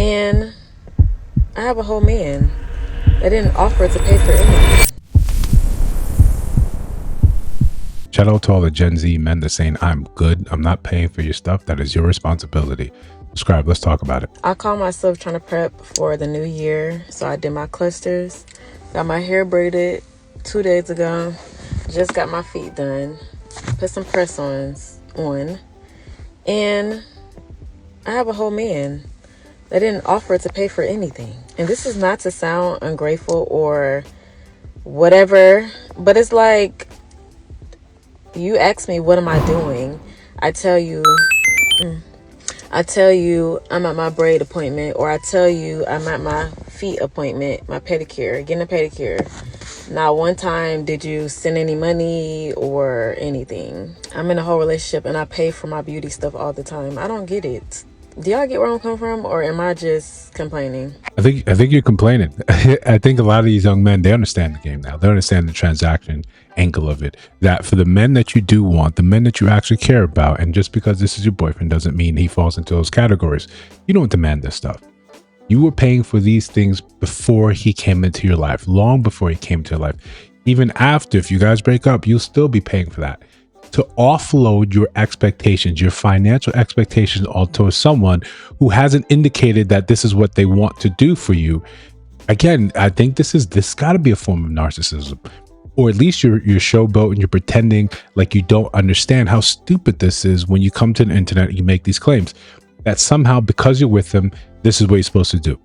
And I have a whole man that didn't offer to pay for anything. Shout out to all the Gen Z men that saying, I'm good, I'm not paying for your stuff. That is your responsibility. Subscribe, let's talk about it. I call myself trying to prep for the new year. So I did my clusters, got my hair braided 2 days ago, just got my feet done, put some press-ons on, and I have a whole man that didn't offer to pay for anything. And this is not to sound ungrateful or whatever, but it's like, you ask me, what am I doing? I tell you I'm at my braid appointment, or I tell you I'm at my feet appointment, my pedicure, getting a pedicure. Not one time did you send any money or anything. I'm in a whole relationship and I pay for my beauty stuff all the time. I don't get it. Do y'all get where I'm coming from, or am I just complaining? I think you're complaining. I think a lot of these young men, they understand the game now. They understand the transaction angle of it. That for the men that you do want, the men that you actually care about, and just because this is your boyfriend doesn't mean he falls into those categories. You don't demand this stuff. You were paying for these things before he came into your life, long before he came into your life. Even after, if you guys break up, you'll still be paying for that. To offload your expectations, your financial expectations onto someone who hasn't indicated that this is what they want to do for you. Again, I think this got to be a form of narcissism, or at least you're showboat and you're pretending like you don't understand how stupid this is when you come to the internet and you make these claims that somehow because you're with them, this is what you're supposed to do.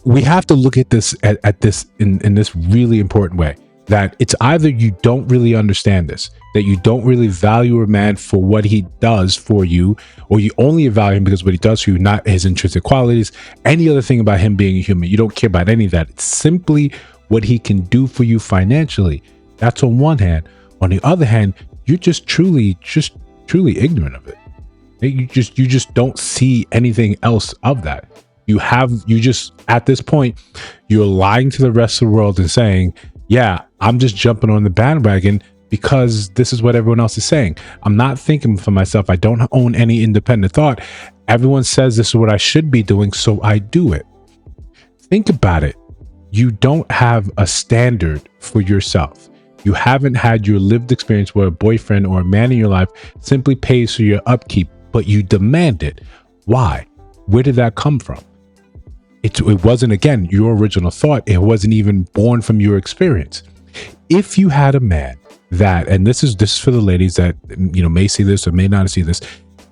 We have to look at this at this in this really important way. That it's either you don't really understand this, that you don't really value a man for what he does for you, or you only value him because of what he does for you, not his intrinsic qualities, any other thing about him being a human. You don't care about any of that. It's simply what he can do for you financially. That's on one hand. On the other hand, you're just truly ignorant of it. You just don't see anything else of that. You just at this point, you're lying to the rest of the world and saying, yeah, I'm just jumping on the bandwagon because this is what everyone else is saying. I'm not thinking for myself. I don't own any independent thought. Everyone says this is what I should be doing, so I do it. Think about it. You don't have a standard for yourself. You haven't had your lived experience where a boyfriend or a man in your life simply pays for your upkeep, but you demand it. Why? Where did that come from? It wasn't, again, your original thought. It wasn't even born from your experience. If you had a man that, and this is for the ladies that may see this or may not see this,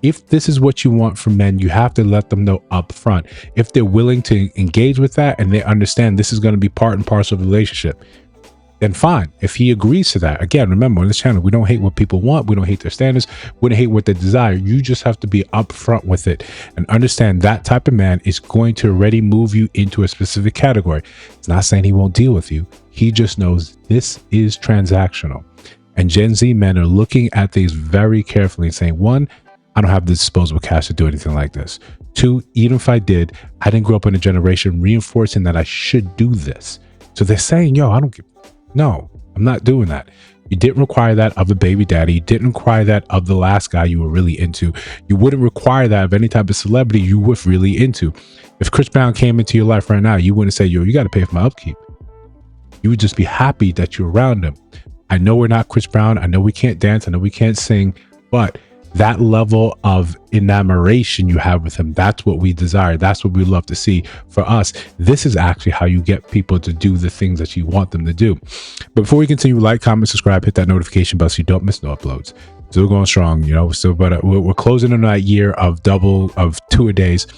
if this is what you want from men, you have to let them know up front. If they're willing to engage with that and they understand this is going to be part and parcel of the relationship, then fine. If he agrees to that, again, remember on this channel, we don't hate what people want. We don't hate their standards. We don't hate what they desire. You just have to be upfront with it and understand that type of man is going to already move you into a specific category. It's not saying he won't deal with you. He just knows this is transactional. And Gen Z men are looking at these very carefully and saying, one, I don't have the disposable cash to do anything like this. Two, even if I did, I didn't grow up in a generation reinforcing that I should do this. So they're saying, yo, no, I'm not doing that. You didn't require that of a baby daddy. You didn't require that of the last guy you were really into. You wouldn't require that of any type of celebrity you were really into. If Chris Brown came into your life right now, you wouldn't say, yo, you got to pay for my upkeep. You would just be happy that you're around him. I know we're not Chris Brown. I know we can't dance. I know we can't sing, but that level of enamoration you have with him, that's what we desire. That's what we love to see. For us, this is actually how you get people to do the things that you want them to do. But before we continue, like, comment, subscribe, hit that notification bell so you don't miss no uploads. Still going strong, but we're closing on that year of 2-a-days.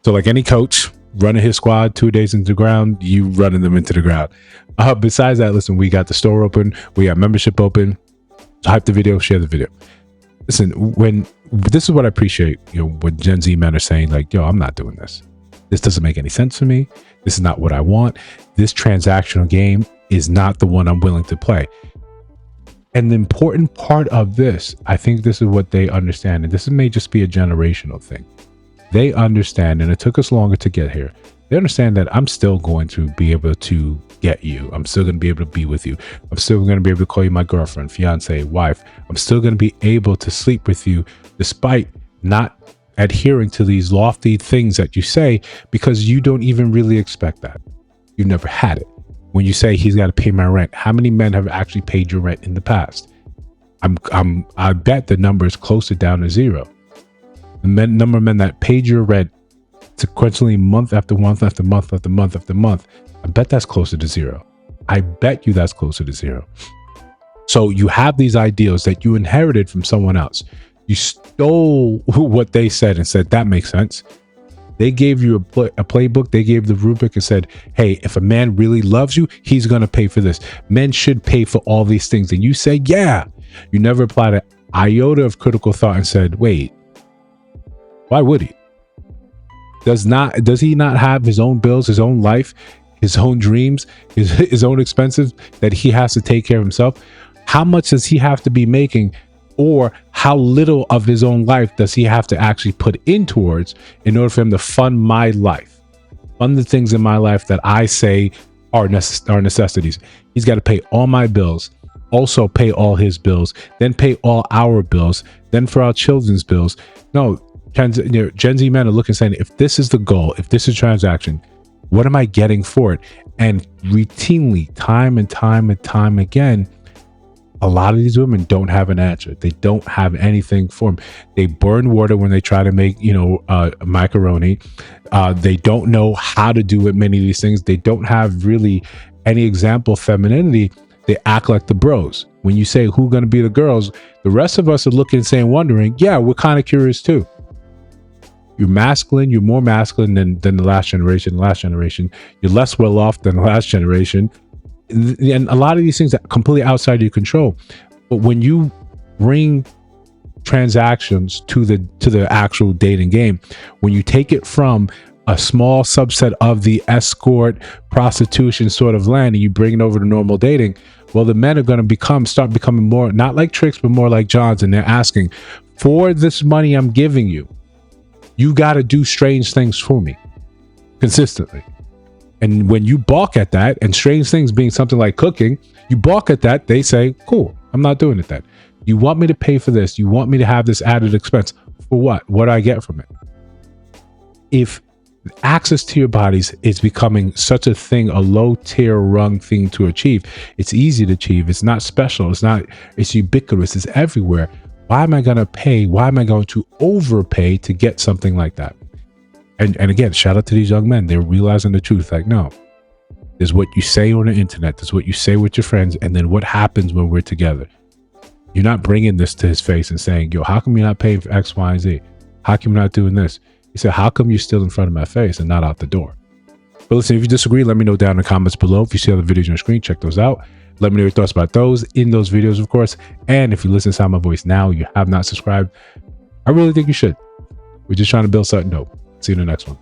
So like any coach running his squad 2 days into the ground, you running them into the ground. Besides that, listen, we got the store open, we got membership open. So hype the video, share the video. Listen, this is what I appreciate, what Gen Z men are saying, like, yo, I'm not doing this. This doesn't make any sense to me. This is not what I want. This transactional game is not the one I'm willing to play. And the important part of this, I think this is what they understand, and this may just be a generational thing. They understand, and it took us longer to get here. They understand that I'm still going to be able to get you. I'm still going to be able to be with you. I'm still going to be able to call you my girlfriend, fiance, wife. I'm still going to be able to sleep with you despite not adhering to these lofty things that you say because you don't even really expect that. You've never had it. When you say he's got to pay my rent, how many men have actually paid your rent in the past? I bet the number is closer down to zero. The number of men that paid your rent sequentially month after month after month after month after month, I bet that's closer to zero. I bet you that's closer to zero. So you have these ideals that you inherited from someone else. You stole what they said and said, that makes sense. They gave you a playbook. They gave the rubric and said, hey, if a man really loves you, he's going to pay for this. Men should pay for all these things. And you say, yeah. You never applied an iota of critical thought and said, wait, why would he? Does he not have his own bills, his own life, his own dreams, his own expenses that he has to take care of himself? How much does he have to be making, or how little of his own life does he have to actually put in towards in order for him to fund my life, fund the things in my life that I say are necessities? He's got to pay all my bills, also pay all his bills, then pay all our bills, then for our children's bills. No, Gen Z men are looking saying, if this is the goal, if this is transaction, what am I getting for it? And routinely, time and time again, a lot of these women don't have an answer. They don't have anything for them. They burn water when they try to make, macaroni. They don't know how to do it. Many of these things, they don't have really any example of femininity. They act like the bros. When you say who's going to be the girls, the rest of us are looking and saying, wondering, yeah, we're kind of curious too. You're masculine. You're more masculine than the last generation. You're less well off than the last generation. And a lot of these things are completely outside your control. But when you bring transactions to the actual dating game, when you take it from a small subset of the escort prostitution sort of land and you bring it over to normal dating, well, the men are going to start becoming more, not like Tricks, but more like Johns. And they're asking, for this money I'm giving you, you got to do strange things for me consistently. And when you balk at that, and strange things being something like cooking, you balk at that, they say, cool, I'm not doing it then. You want me to pay for this. You want me to have this added expense. For what? What do I get from it? If access to your bodies is becoming such a thing, a low tier rung thing to achieve, it's easy to achieve. It's not special. It's ubiquitous. It's everywhere. Why am I going to pay? Why am I going to overpay to get something like that? And again, shout out to these young men. They're realizing the truth. Like, no, there's what you say on the internet. There's what you say with your friends. And then what happens when we're together? You're not bringing this to his face and saying, yo, how come you're not paying for X, Y, and Z? How come you're not doing this? He said, how come you're still in front of my face and not out the door? But listen, if you disagree, let me know down in the comments below. If you see other videos on the screen, check those out. Let me know your thoughts about those in those videos, of course. And if you listen to my voice now, you have not subscribed, I really think you should. We're just trying to build something dope. See you in the next one.